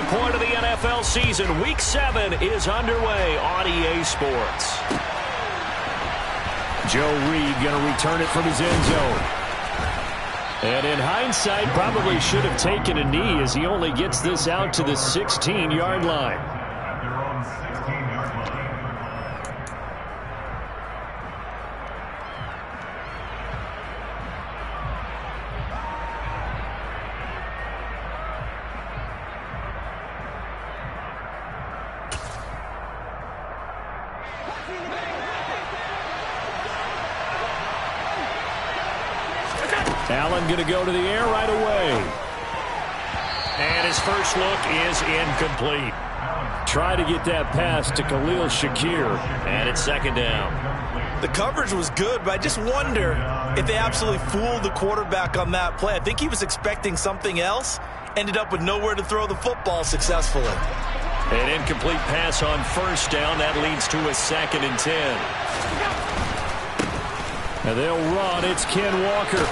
point of the NFL season. Week 7 is underway on EA Sports. Joe Reed going to return it from his end zone. And in hindsight, probably should have taken a knee as he only gets this out to the 16-yard line. Allen going to go to the air right away. And his first look is incomplete. Try to get that pass to Khalil Shakir. And it's second down. The coverage was good, but I just wonder if they absolutely fooled the quarterback on that play. I think he was expecting something else. Ended up with nowhere to throw the football successfully. An incomplete pass on first down. That leads to a 2nd and 10. And they'll run. It's Ken Walker.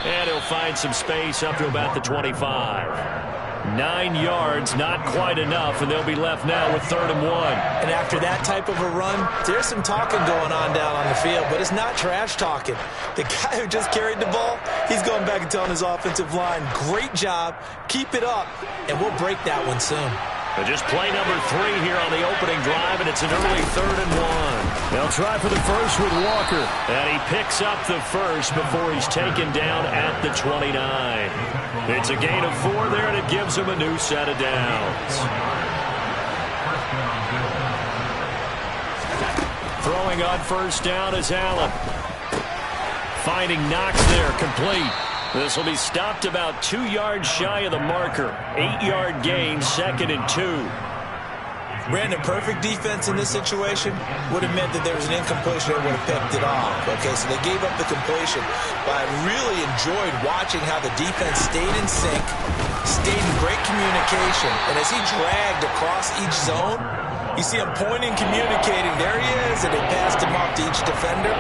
And he'll find some space up to about the 25. 9 yards, not quite enough, and they'll be left now with 3rd and 1. And after that type of a run, there's some talking going on down on the field, but it's not trash talking. The guy who just carried the ball, he's going back and telling his offensive line, great job, keep it up, and we'll break that one soon. But just play number 3 here on the opening drive, and it's an early 3rd and 1. They'll try for the first with Walker. And he picks up the first before he's taken down at the 29. It's a gain of 4 there, and it gives him a new set of downs. Throwing on first down is Allen. Finding Knox there, complete. This will be stopped about 2 yards shy of the marker. 8-yard gain, 2nd and 2. Brandon, perfect defense in this situation would have meant that there was an incompletion. They would have picked it off. Okay, so they gave up the completion. But I really enjoyed watching how the defense stayed in sync, stayed in great communication. And as he dragged across each zone, you see him pointing, communicating. There he is, and they passed him off to each defender.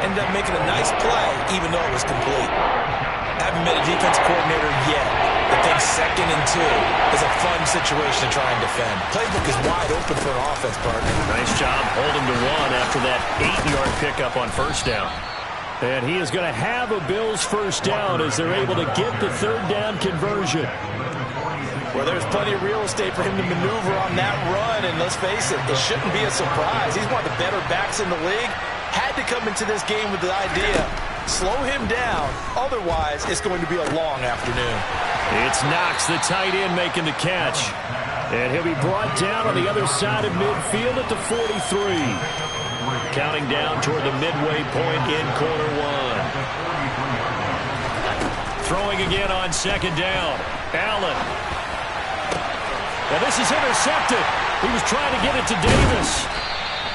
Ended up making a nice play, even though it was complete. Haven't been a defense coordinator yet. I think 2nd and 2 is a fun situation to try and defend. Playbook is wide open for an offense, partner. Nice job holding to 1 after that 8-yard pickup on first down. And he is going to have a Bills first down as they're able to get the 3rd down conversion. Well, there's plenty of real estate for him to maneuver on that run, and let's face it, it shouldn't be a surprise. He's one of the better backs in the league. Had to come into this game with the idea, slow him down, otherwise it's going to be a long afternoon. It's Knox, the tight end, making the catch. And he'll be brought down on the other side of midfield at the 43. Counting down toward the midway point in quarter 1. Throwing again on 2nd down. Allen. Now this is intercepted. He was trying to get it to Davis.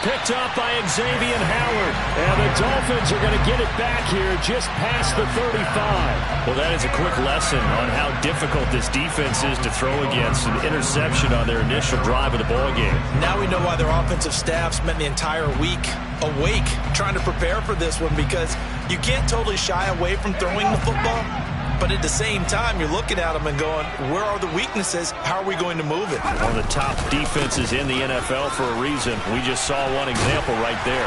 Picked up by Xavier Howard. And the Dolphins are going to get it back here just past the 35. Well, that is a quick lesson on how difficult this defense is to throw against. An interception on their initial drive of the ballgame. Now we know why their offensive staff spent the entire week awake trying to prepare for this one, because you can't totally shy away from throwing the football. But at the same time, you're looking at them and going, where are the weaknesses? How are we going to move it? One of the top defenses in the NFL for a reason. We just saw one example right there.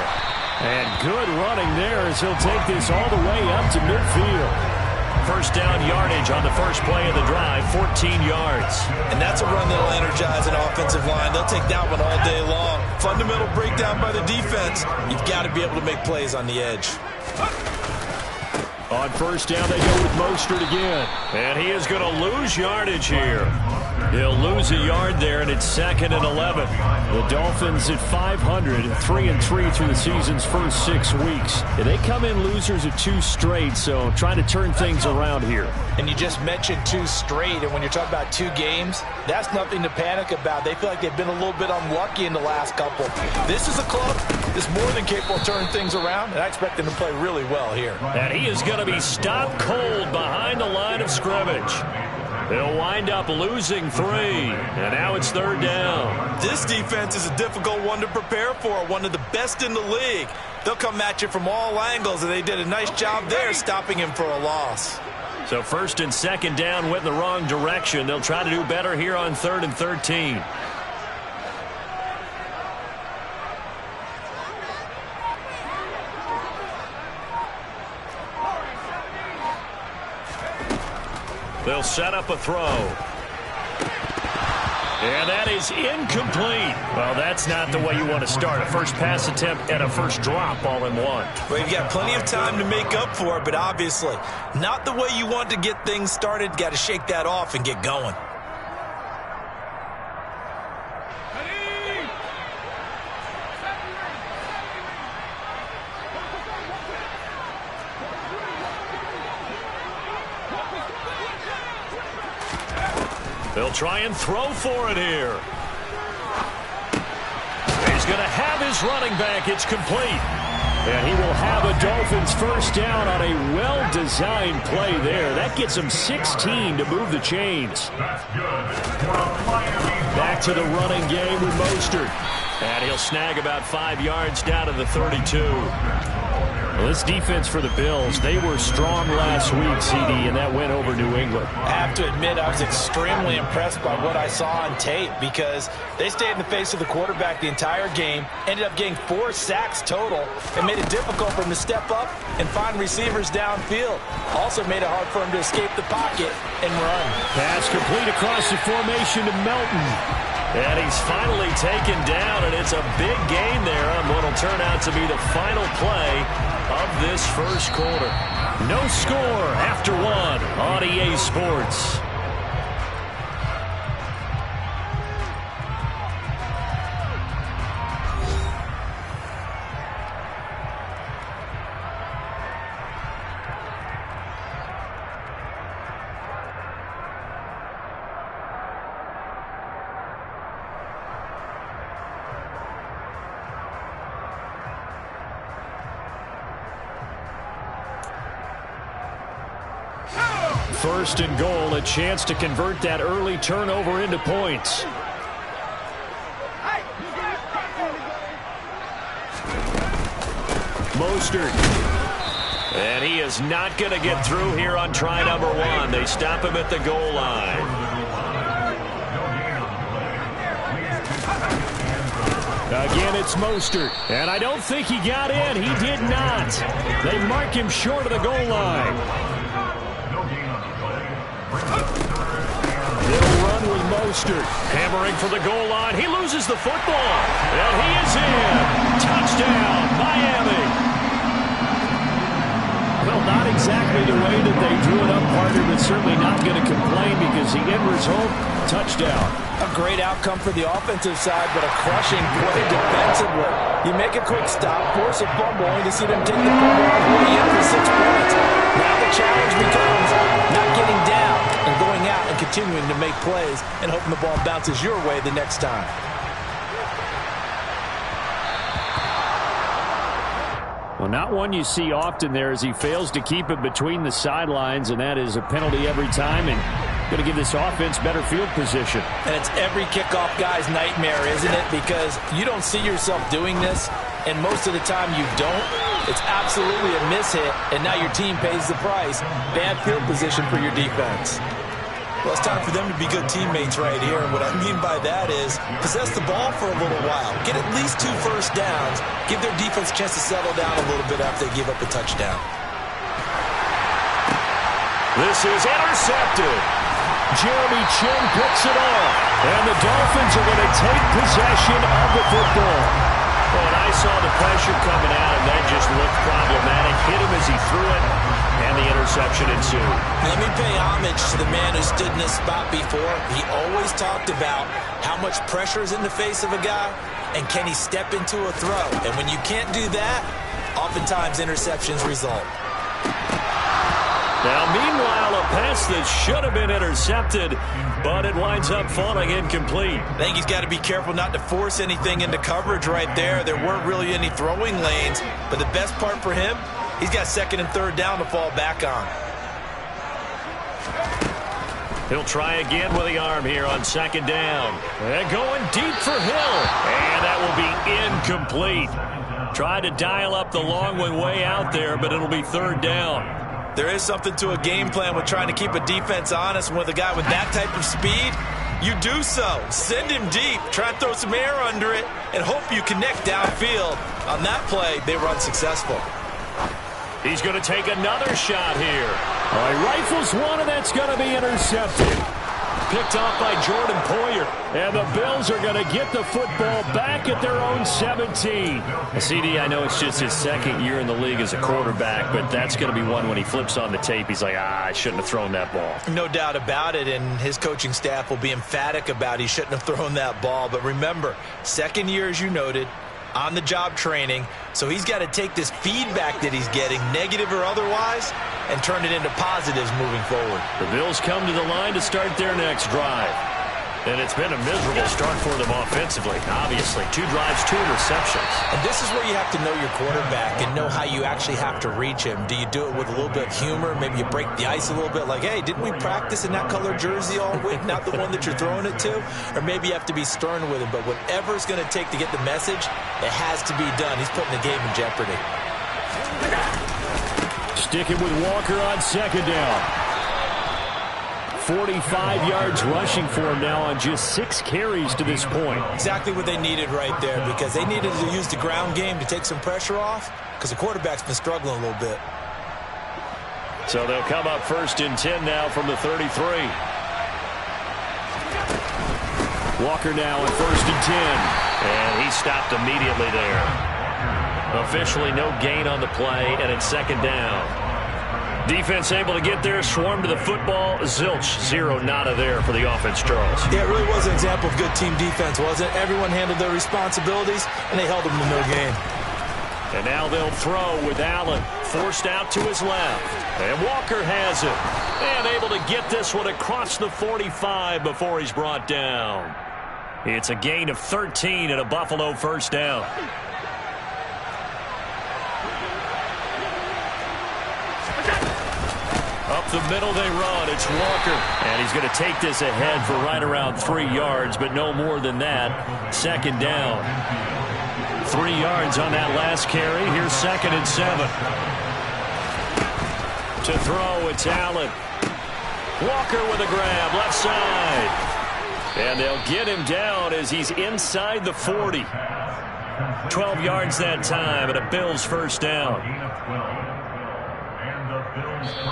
And good running there as he'll take this all the way up to midfield. First down yardage on the first play of the drive, 14 yards. And that's a run that'll energize an offensive line. They'll take that one all day long. Fundamental breakdown by the defense. You've got to be able to make plays on the edge. On first down, they go with Mostert again. And he is going to lose yardage here. He'll lose a yard there, and it's 2nd and 11. The Dolphins at 500, 3-3 through the season's first 6 weeks. And they come in losers of 2 straight, so trying to turn things around here. And you just mentioned 2 straight, and when you're talking about 2 games, that's nothing to panic about. They feel like they've been a little bit unlucky in the last couple. This is a club that's more than capable of turning things around, and I expect them to play really well here. And he is going to be stopped cold behind the line of scrimmage. They'll wind up losing 3, and now it's 3rd down. This defense is a difficult one to prepare for, one of the best in the league. They'll come at you from all angles, and they did a nice job there stopping him for a loss. So first and second down went in the wrong direction. They'll try to do better here on 3rd and 13. They'll set up a throw. And that is incomplete. Well, that's not the way you want to start. A first pass attempt and a first drop all in one. Well, you've got plenty of time to make up for it, but obviously not the way you want to get things started. Got to shake that off and get going. They'll try and throw for it here. He's going to have his running back. It's complete. And he will have a Dolphins first down on a well-designed play there. That gets him 16 to move the chains. Back to the running game with Mostert. And he'll snag about 5 yards down to the 32. Well, this defense for the Bills, they were strong last week, CD, and that went over New England. I have to admit, I was extremely impressed by what I saw on tape because they stayed in the face of the quarterback the entire game, ended up getting 4 sacks total, and made it difficult for him to step up and find receivers downfield. Also made it hard for him to escape the pocket and run. Pass complete across the formation to Melton. And he's finally taken down, and it's a big gain there on what will turn out to be the final play of this first quarter. No score after 1 on EA Sports. First and goal, a chance to convert that early turnover into points. Mostert. And he is not going to get through here on try number 1. They stop him at the goal line. Again, it's Mostert. And I don't think he got in. He did not. They mark him short of the goal line. They'll run with Mostert. Hammering for the goal line. He loses the football. And he is in. Touchdown, Miami. Well, not exactly the way that they drew it up, partner, but certainly not going to complain because the end result, touchdown. A great outcome for the offensive side, but a crushing play defensively. You make a quick stop, force a fumble, only to see them take the fumble all the way in for 6 points. Now the challenge becomes not getting down and going out and continuing to make plays and hoping the ball bounces your way the next time. Well, not one you see often there as he fails to keep it between the sidelines, and that is a penalty every time and going to give this offense better field position. And it's every kickoff guy's nightmare, isn't it? Because you don't see yourself doing this, and most of the time you don't. It's absolutely a mishit, and now your team pays the price. Bad field position for your defense. Well, it's time for them to be good teammates right here. And what I mean by that is possess the ball for a little while. Get at least 2 first downs. Give their defense a chance to settle down a little bit after they give up a touchdown. This is intercepted. Jeremy Chin picks it off. And the Dolphins are going to take possession of the football. Well, and I saw the pressure coming at him. That just looked problematic. Hit him as he threw it. And the interception ensued. Let me pay homage to the man who stood in this spot before. He always talked about how much pressure is in the face of a guy and can he step into a throw. And when you can't do that, oftentimes interceptions result. Now, meanwhile, a pass that should have been intercepted, but it winds up falling incomplete. I think he's got to be careful not to force anything into coverage right there. There weren't really any throwing lanes, but the best part for him, he's got 2nd and 3rd down to fall back on. He'll try again with the arm here on 2nd down. And going deep for Hill. And that will be incomplete. Tried to dial up the long one way out there, but it'll be 3rd down. There is something to a game plan with trying to keep a defense honest. And with a guy with that type of speed, you do so. Send him deep. Try and throw some air under it and hope you connect downfield. On that play, they were unsuccessful. He's going to take another shot here. All right, rifles one, and that's going to be intercepted. Picked off by Jordan Poyer. And the Bills are going to get the football back at their own 17. CD, I know it's just his second year in the league as a quarterback, but that's going to be one when he flips on the tape. He's like, I shouldn't have thrown that ball. No doubt about it, and his coaching staff will be emphatic about he shouldn't have thrown that ball. But remember, second year, as you noted, on-the-job training, so he's got to take this feedback that he's getting, negative or otherwise, and turn it into positives moving forward. The Bills come to the line to start their next drive. And it's been a miserable start for them offensively, obviously. 2 drives, 2 interceptions. And this is where you have to know your quarterback and know how you actually have to reach him. Do you do it with a little bit of humor? Maybe you break the ice a little bit, like, hey, didn't we practice in that color jersey all week, not the one that you're throwing it to? Or maybe you have to be stern with him. But whatever it's going to take to get the message, it has to be done. He's putting the game in jeopardy. Sticking with Walker on second down. 45 yards rushing for him now on just 6 carries to this point. Exactly what they needed right there, because they needed to use the ground game to take some pressure off, because the quarterback's been struggling a little bit. So they'll come up 1st and 10 now from the 33. Walker now at 1st and 10. And he stopped immediately there. Officially no gain on the play, and it's 2nd down. Defense able to get there, swarm to the football. Zilch, 0 nada there for the offense, Charles. Yeah, it really was an example of good team defense, wasn't it? Everyone handled their responsibilities, and they held them to no gain. And now they'll throw with Allen, forced out to his left. And Walker has it. And able to get this one across the 45 before he's brought down. It's a gain of 13 and a Buffalo 1st down. Up the middle they run. It's Walker. And he's going to take this ahead for right around 3 yards, but no more than that. 2nd down. 3 yards on that last carry. Here's 2nd and 7. To throw, it's Allen. Walker with a grab, left side. And they'll get him down as he's inside the 40. 12 yards that time, and a Bills 1st down.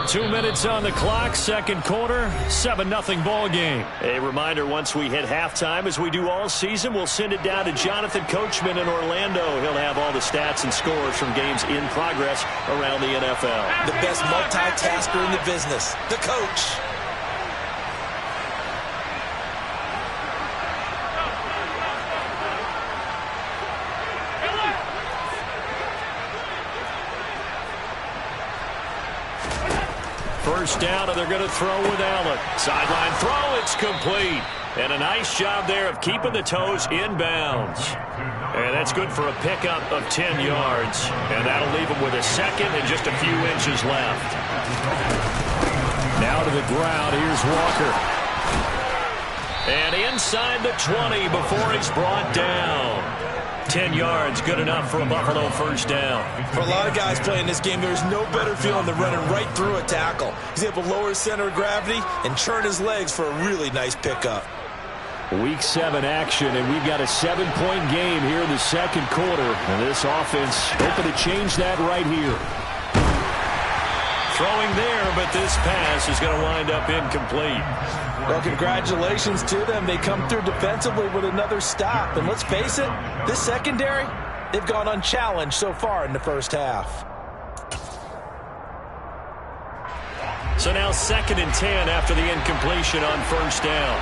2 minutes on the clock, 2nd quarter, 7-0 ball game. A reminder, once we hit halftime, as we do all season, we'll send it down to Jonathan Coachman in Orlando. He'll have all the stats and scores from games in progress around the NFL. The best multitasker in the business, the coach. First down, and they're going to throw with Allen. Sideline throw, it's complete. And a nice job there of keeping the toes inbounds. And that's good for a pickup of 10 yards. And that'll leave him with a 2nd and just a few inches left. Now to the ground, here's Walker. And inside the 20 before he's brought down. 10 yards, good enough for a Buffalo 1st down. For a lot of guys playing this game, there's no better feeling than running right through a tackle. He's able to lower his center of gravity and churn his legs for a really nice pickup. Week 7 action, and we've got a 7-point game here in the 2nd quarter. And this offense hoping to change that right here. Throwing there, but this pass is going to wind up incomplete. Well, congratulations to them. They come through defensively with another stop. And let's face it, this secondary, they've gone unchallenged so far in the 1st half. So now 2nd and 10 after the incompletion on 1st down.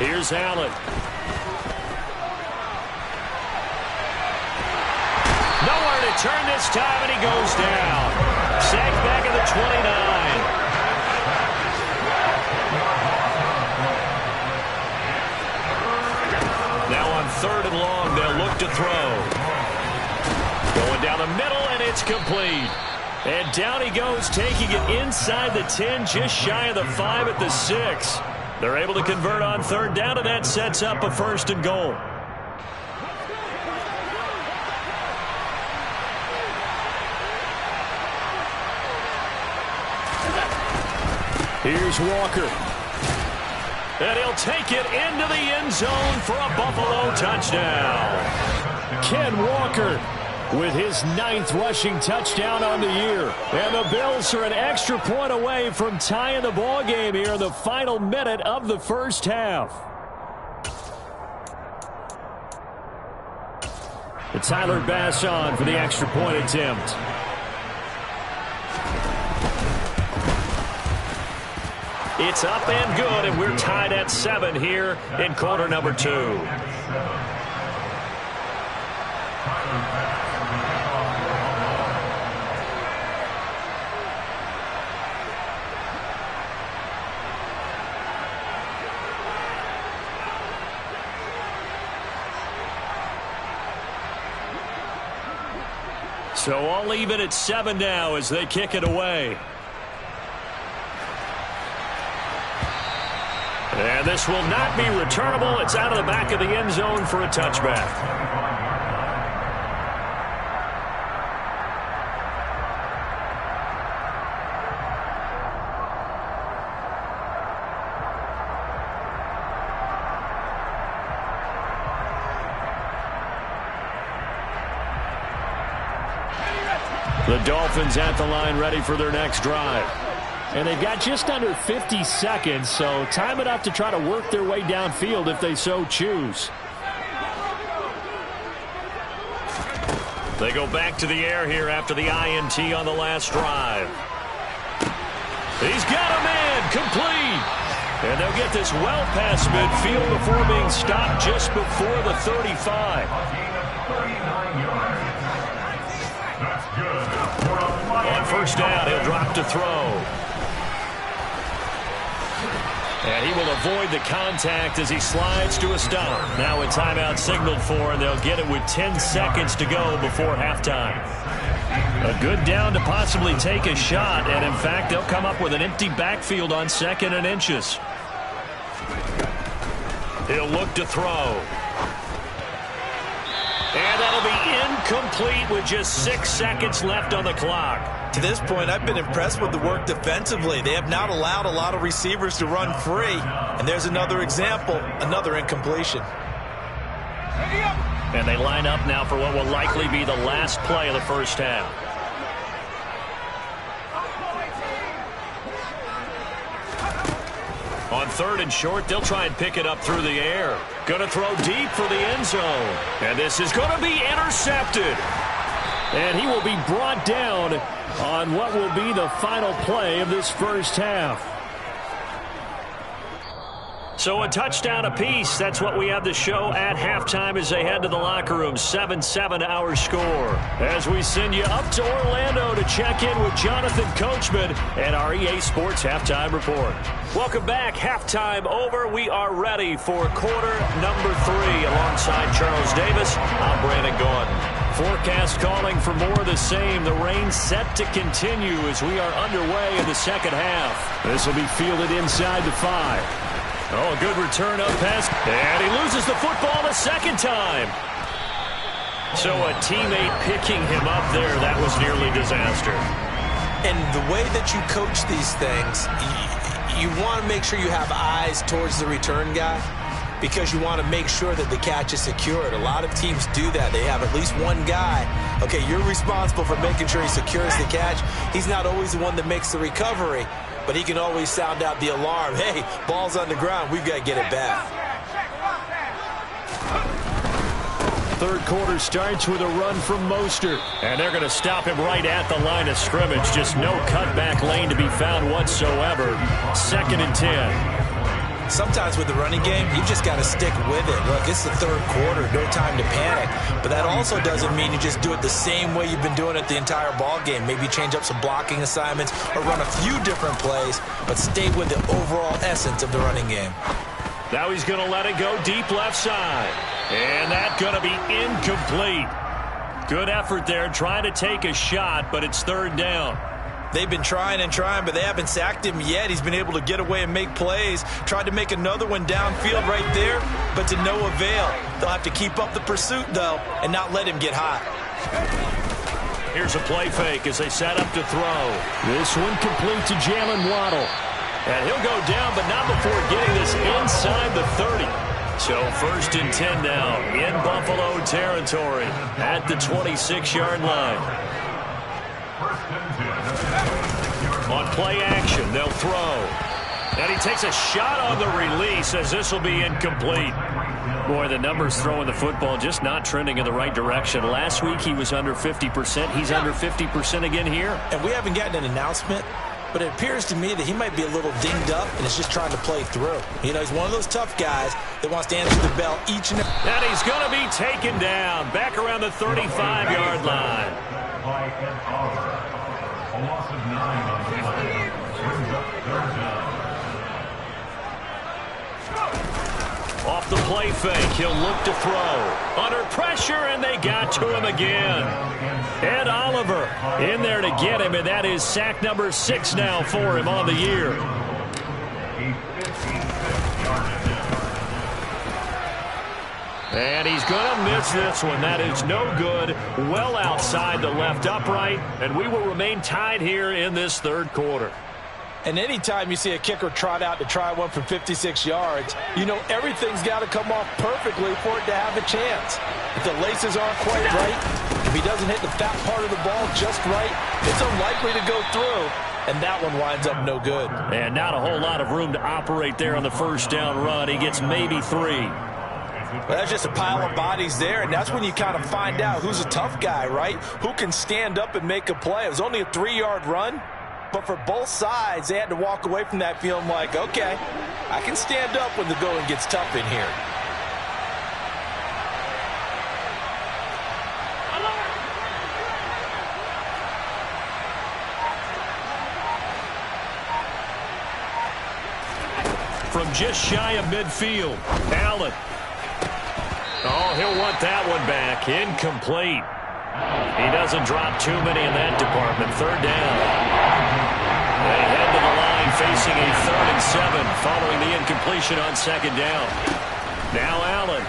Here's Allen. Nowhere to turn this time, and he goes down. Sacked back at the 29. Now on 3rd and long, they'll look to throw. Going down the middle, and it's complete. And down he goes, taking it inside the 10, just shy of the 5 at the 6. They're able to convert on 3rd down, and that sets up a 1st and goal. Here's Walker. And he'll take it into the end zone for a Buffalo touchdown. Ken Walker with his 9th rushing touchdown on the year. And the Bills are an extra point away from tying the ball game here in the final minute of the first half. And Tyler Bass on for the extra point attempt. It's up and good, and we're tied at 7 here in quarter number 2. So all even at 7 now as they kick it away. And this will not be returnable. It's out of the back of the end zone for a touchback. The Dolphins at the line ready for their next drive. And they've got just under 50 seconds, so time enough to try to work their way downfield if they so choose. They go back to the air here after the INT on the last drive. He's got a man complete. And they'll get this well past midfield before being stopped just before the 35. On first down, he'll drop to throw. And he will avoid the contact as he slides to a stop. Now a timeout signaled for, and they'll get it with 10 seconds to go before halftime. A good down to possibly take a shot, and in fact, they'll come up with an empty backfield on 2nd and inches. He'll look to throw. And that'll be incomplete with just 6 seconds left on the clock. To this point, I've been impressed with the work defensively. They have not allowed a lot of receivers to run free. And there's another example, another incompletion. And they line up now for what will likely be the last play of the first half. On 3rd and short, they'll try and pick it up through the air. Going to throw deep for the end zone. And this is going to be intercepted. And he will be brought down on what will be the final play of this first half. So a touchdown apiece. That's what we have to show at halftime as they head to the locker room. 7-7 our score. As we send you up to Orlando to check in with Jonathan Coachman and our EA Sports Halftime Report. Welcome back. Halftime over. We are ready for quarter number 3. Alongside Charles Davis, I'm Brandon Gordon. Forecast calling for more of the same. The rain set to continue as we are underway in the second half. This will be fielded inside the 5. Oh, a good return up pass. And he loses the football the second time. So a teammate picking him up there, that was nearly disaster. And the way that you coach these things, you want to make sure you have eyes towards the return guy, because you want to make sure that the catch is secured. A lot of teams do that. They have at least one guy. Okay, you're responsible for making sure he secures the catch. He's not always the one that makes the recovery, but he can always sound out the alarm. Hey, ball's on the ground. We've got to get it back. Third quarter starts with a run from Mostert. And they're going to stop him right at the line of scrimmage. Just no cutback lane to be found whatsoever. 2nd and 10. Sometimes with the running game, you just got to stick with it. Look, it's the third quarter, no time to panic. But that also doesn't mean you just do it the same way you've been doing it the entire ball game. Maybe change up some blocking assignments or run a few different plays, but stay with the overall essence of the running game. Now he's going to let it go deep left side. And that's going to be incomplete. Good effort there, trying to take a shot, but it's 3rd down. They've been trying and trying, but they haven't sacked him yet. He's been able to get away and make plays. Tried to make another one downfield right there, but to no avail. They'll have to keep up the pursuit, though, and not let him get hot. Here's a play fake as they set up to throw. This one complete to Jalen Waddle. And he'll go down, but not before getting this inside the 30. So 1st and 10 now in Buffalo territory at the 26-yard line. On play action, they'll throw. And he takes a shot on the release as this will be incomplete. Boy, the numbers throwing the football just not trending in the right direction. Last week he was under 50%. He's under 50% again here. And we haven't gotten an announcement, but it appears to me that he might be a little dinged up and is just trying to play through. You know, he's one of those tough guys that wants to answer the bell each and every. And he's going to be taken down back around the 35-yard line. A loss of 9 on the play. Brings up 3rd down. Off the play fake, he'll look to throw. Under pressure, and they got to him again. Ed Oliver in there to get him, and that is sack number 6 now for him on the year. And he's going to miss this one. That is no good. Well outside the left upright, and we will remain tied here in this 3rd quarter. And anytime you see a kicker trot out to try one from 56 yards, you know everything's got to come off perfectly for it to have a chance. If the laces aren't quite right, if he doesn't hit the fat part of the ball just right, it's unlikely to go through, and that one winds up no good. And not a whole lot of room to operate there on the 1st down run. He gets maybe 3. Well, that's just a pile of bodies there, and that's when you kind of find out who's a tough guy, right? Who can stand up and make a play. It was only a 3-yard run. But for both sides, they had to walk away from that feeling like, okay, I can stand up when the going gets tough in here. From just shy of midfield, Allen. Oh, he'll want that one back. Incomplete. He doesn't drop too many in that department. 3rd down. They head to the line facing a 3rd and 7 following the incompletion on 2nd down. Now Allen.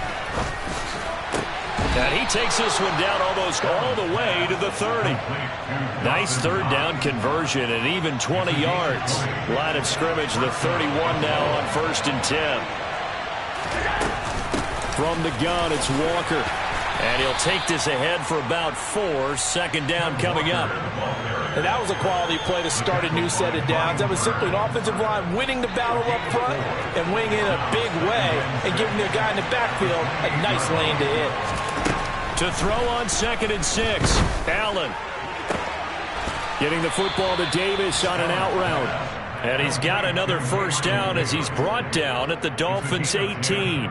And he takes this one down almost all the way to the 30. Nice 3rd down conversion and even 20 yards. Line of scrimmage, the 31 now on 1st and 10. From the gun, it's Walker. And he'll take this ahead for about 4. 2nd down coming up. And that was a quality play to start a new set of downs. That was simply an offensive line winning the battle up front and winning in a big way and giving their guy in the backfield a nice lane to hit. To throw on 2nd and 6. Allen. Getting the football to Davis on an out route. And he's got another 1st down as he's brought down at the Dolphins' 18.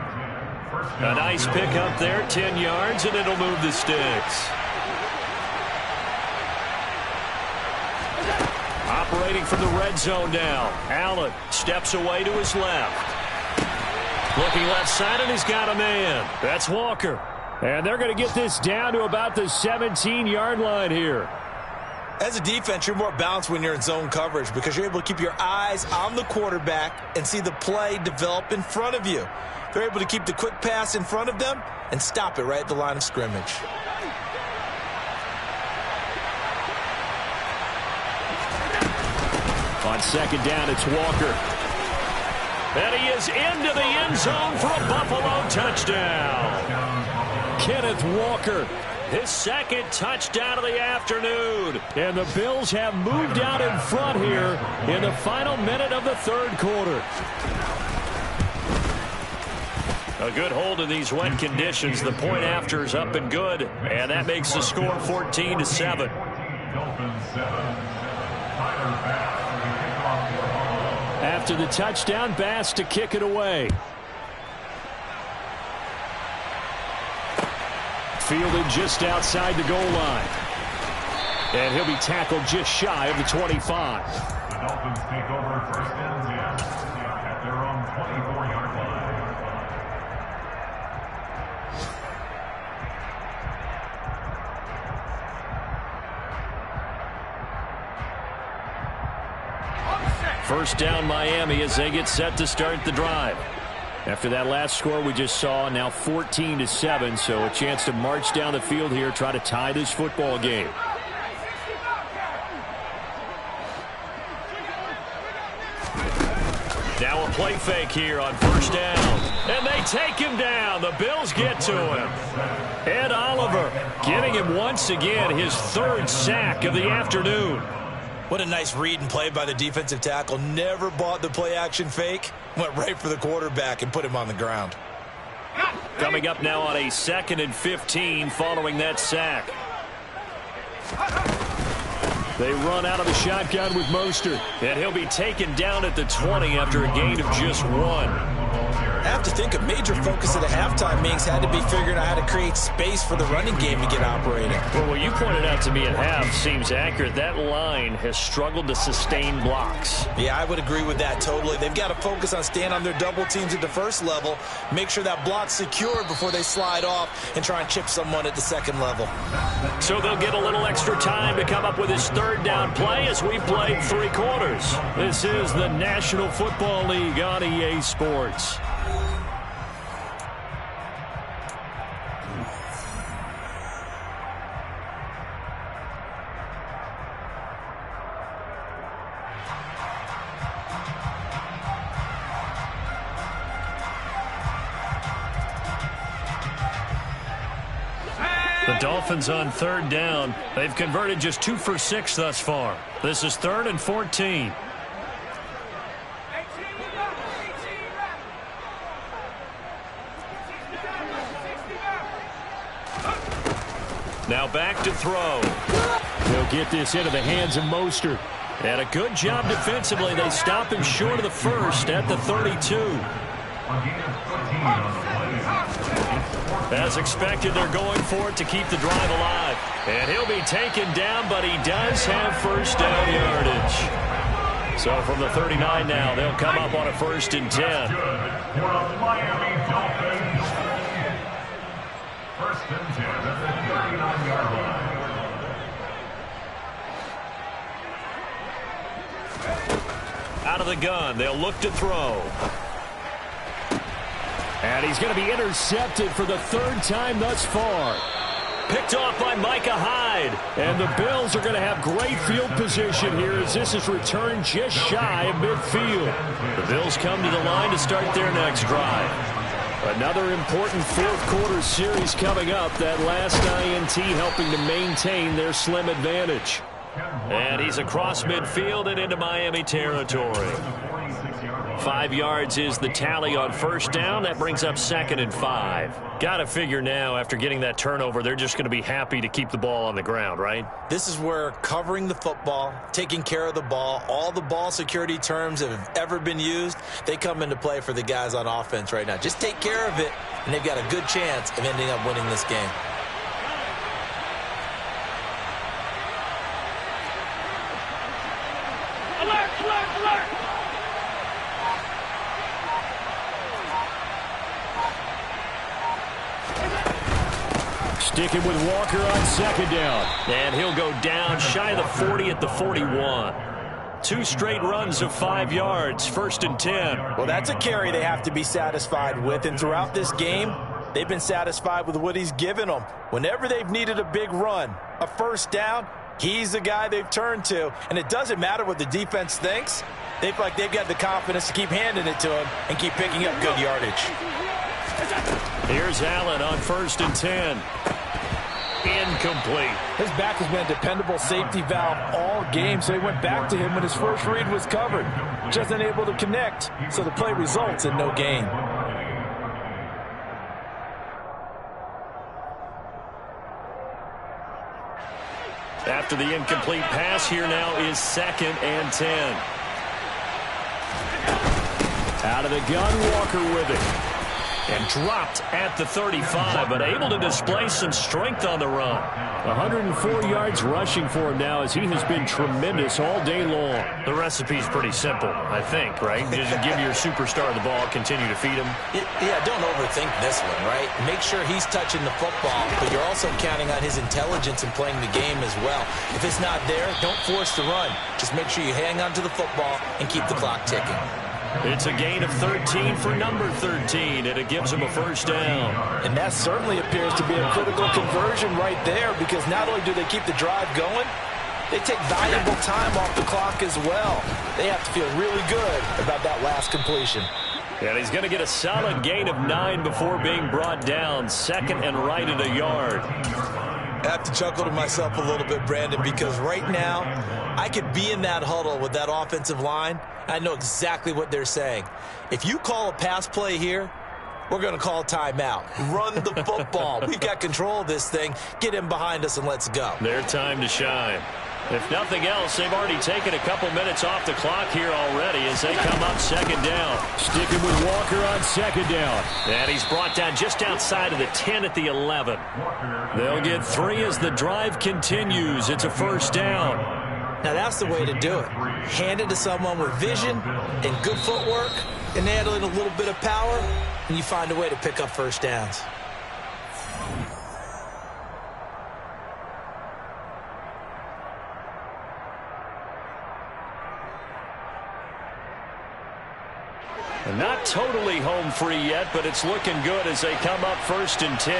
A nice pick up there, 10 yards, and it'll move the sticks. Operating from the red zone now. Allen steps away to his left. Looking left side, and he's got a man. That's Walker. And they're going to get this down to about the 17-yard line here. As a defense, you're more balanced when you're in zone coverage because you're able to keep your eyes on the quarterback and see the play develop in front of you. They're able to keep the quick pass in front of them and stop it right at the line of scrimmage. On 2nd down, it's Walker. And he is into the end zone for a Buffalo touchdown. Kenneth Walker, his 2nd touchdown of the afternoon. And the Bills have moved out in front here in the final minute of the 3rd quarter. A good hold in these wet conditions. The point after is up and good. And that makes the score 14-7. After the touchdown, Bass to kick it away. Fielded just outside the goal line. And he'll be tackled just shy of the 25. The Dolphins take over 1st and 10 at their own 24-yard line. First down Miami as they get set to start the drive. After that last score we just saw, now 14-7, so a chance to march down the field here, try to tie this football game. Now a play fake here on first down. And they take him down. The Bills get to him. Ed Oliver getting him once again his third sack of the afternoon. What a nice read and play by the defensive tackle. Never bought the play-action fake. Went right for the quarterback and put him on the ground. Coming up now on a 2nd and 15 following that sack. They run out of the shotgun with Mostert. And he'll be taken down at the 20 after a gain of just 1. I have to think a major focus at the halftime meetings had to be figuring out how to create space for the running game to get operating. Well, what you pointed out to me at half seems accurate. That line has struggled to sustain blocks. Yeah, I would agree with that totally. They've got to focus on staying on their double teams at the first level, make sure that block's secure before they slide off and try and chip someone at the second level. So they'll get a little extra time to come up with his third down play as we've played 3 quarters. This is the National Football League on EA Sports. The Dolphins on third down. They've converted just 2 for 6 thus far. This is 3rd and 14. Now back to throw. They'll get this into the hands of Mostert. And a good job defensively. They stop him short of the first at the 32. As expected, they're going for it to keep the drive alive. And he'll be taken down, but he does have first down yardage. So from the 39 now, they'll come up on a 1st and 10. First and 10 at the 39-yard line. Out of the gun, they'll look to throw. And he's going to be intercepted for the 3rd time thus far. Picked off by Micah Hyde. And the Bills are going to have great field position here as this is returned just shy of midfield. The Bills come to the line to start their next drive. Another important 4th quarter series coming up. That last INT helping to maintain their slim advantage. And he's across midfield and into Miami territory. 5 yards is the tally on first down. That brings up 2nd and 5. Got to figure now, after getting that turnover, they're just going to be happy to keep the ball on the ground, right? This is where covering the football, taking care of the ball, all the ball security terms that have ever been used, they come into play for the guys on offense right now. Just take care of it, and they've got a good chance of ending up winning this game. Sticking with Walker on 2nd down. And he'll go down shy of the 40 at the 41. 2 straight runs of 5 yards, 1st and 10. Well, that's a carry they have to be satisfied with. And throughout this game, they've been satisfied with what he's given them. Whenever they've needed a big run, a first down, he's the guy they've turned to. And it doesn't matter what the defense thinks. They feel like they've got the confidence to keep handing it to him and keep picking up good yardage. Here's Allen on 1st and 10. Incomplete. His back has been a dependable safety valve all game, so he went back to him when his first read was covered. Just unable to connect, so the play results in no gain. After the incomplete pass, here now is 2nd and 10. Out of the gun, Walker with it. And dropped at the 35, but able to display some strength on the run. 104 yards rushing for him now as he has been tremendous all day long. The recipe's pretty simple, I think, right? Just give your superstar the ball, continue to feed him. Yeah, don't overthink this one, right? Make sure he's touching the football, but you're also counting on his intelligence in playing the game as well. If it's not there, don't force the run. Just make sure you hang on to the football and keep the clock ticking. It's a gain of 13 for number 13, and it gives him a first down. And that certainly appears to be a critical conversion right there, because not only do they keep the drive going, they take valuable time off the clock think as well. They have to feel really good about that last completion. And he's going to get a solid gain of 9 before being brought down. Second and right at a yard. I have to chuckle to myself a little bit, Brandon, because right now I could be in that huddle with that offensive line. I know exactly what they're saying. If you call a pass play here, we're going to call timeout. Run the football. We've got control of this thing. Get him behind us and let's go. Their time to shine. If nothing else, they've already taken a couple minutes off the clock here already as they come up second down. Sticking with Walker on second down. And he's brought down just outside of the 10 at the 11. They'll get 3 as the drive continues. It's a first down. Now that's the way to do it. Hand it to someone with vision and good footwork, and add in a little bit of power, and you find a way to pick up first downs. Not totally home free yet, but it's looking good as they come up first and 10.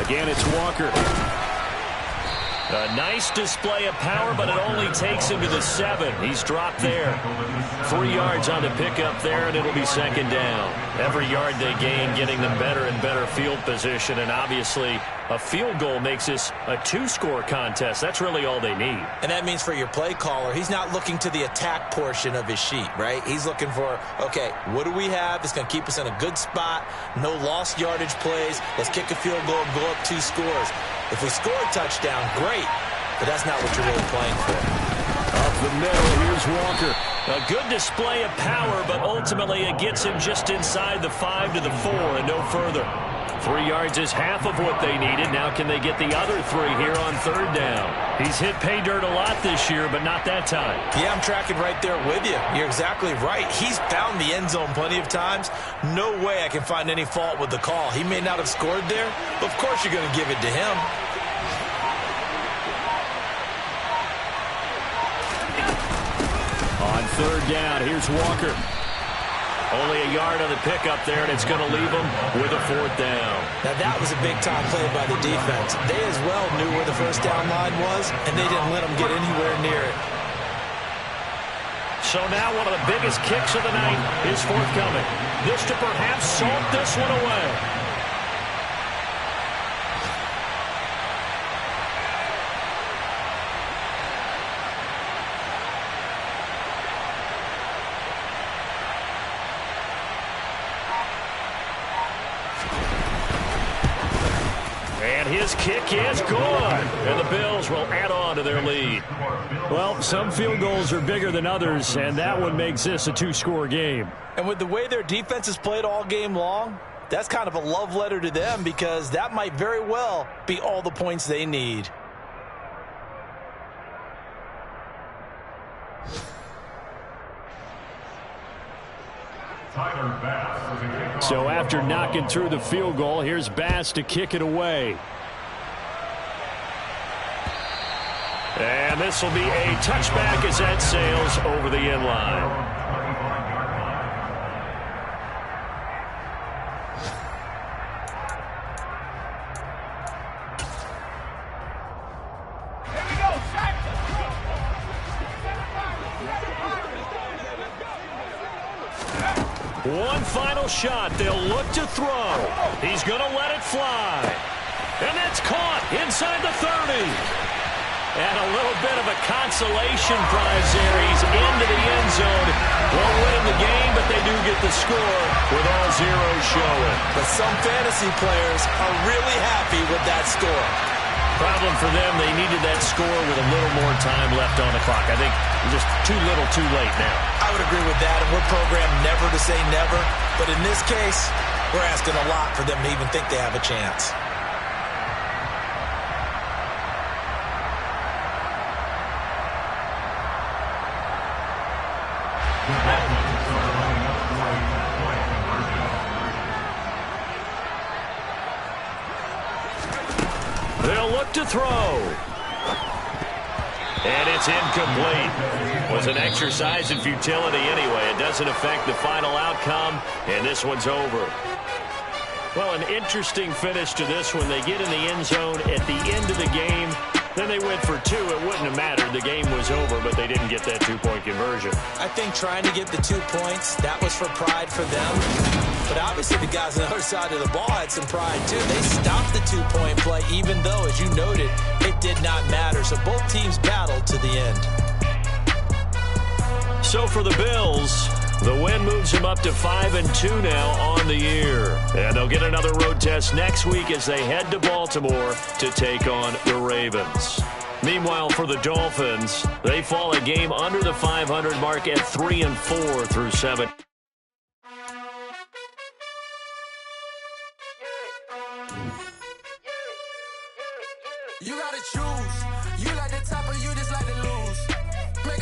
Again, it's Walker. A nice display of power, but it only takes him to the 7. He's dropped there. 3 yards on the pickup there, and it'll be second down. Every yard they gain, getting them better and better field position, and obviously a field goal makes this a 2-score contest. That's really all they need. And that means for your play caller, he's not looking to the attack portion of his sheet, right? He's looking for, okay, what do we have that's going to keep us in a good spot? No lost yardage plays. Let's kick a field goal and go up 2 scores. If we score a touchdown, great, but that's not what you're really playing for. Up the middle, here's Walker. A good display of power, but ultimately it gets him just inside the 5 to the 4 and no further. 3 yards is half of what they needed. Now can they get the other 3 here on third down? He's hit pay dirt a lot this year, but not that time. Yeah, I'm tracking right there with you. You're exactly right. He's found the end zone plenty of times. No way I can find any fault with the call. He may not have scored there, but of course you're going to give it to him. On third down, here's Walker. Only a yard on the pickup there, and it's going to leave them with a 4th down. Now, that was a big-time play by the defense. They as well knew where the first down line was, and they didn't let them get anywhere near it. So now one of the biggest kicks of the night is forthcoming. This to perhaps salt this one away. His kick is good, and the Bills will add on to their lead. Well, some field goals are bigger than others, and that one makes this a 2-score game. And with the way their defense has played all game long, that's kind of a love letter to them because that might very well be all the points they need. So after knocking through the field goal, here's Bass to kick it away. And this will be a touchback as that sails over the end line. One final shot. They'll look to throw. He's going to let it fly. And that's caught inside the 30. And a little bit of a consolation prize there. He's into the end zone. Won't win the game, but they do get the score with all zeros showing. But some fantasy players are really happy with that score. Problem for them, they needed that score with a little more time left on the clock. I think just too little too late now. I would agree with that, and we're programmed never to say never. But in this case, we're asking a lot for them to even think they have a chance. They'll look to throw. And it's incomplete. Was an exercise in futility anyway. It doesn't affect the final outcome, and this one's over. Well, an interesting finish to this one. They get in the end zone at the end of the game. Then they went for two. It wouldn't have mattered. The game was over, but they didn't get that two-point conversion. I think trying to get the 2 points, that was for pride for them. But obviously the guys on the other side of the ball had some pride too. They stopped the two-point play, even though, as you noted, it did not matter. So both teams battled to the end. So for the Bills, the win moves them up to 5-2 now on the year. And they'll get another road test next week as they head to Baltimore to take on the Ravens. Meanwhile, for the Dolphins, they fall a game under the 500 mark at 3-4 through 7.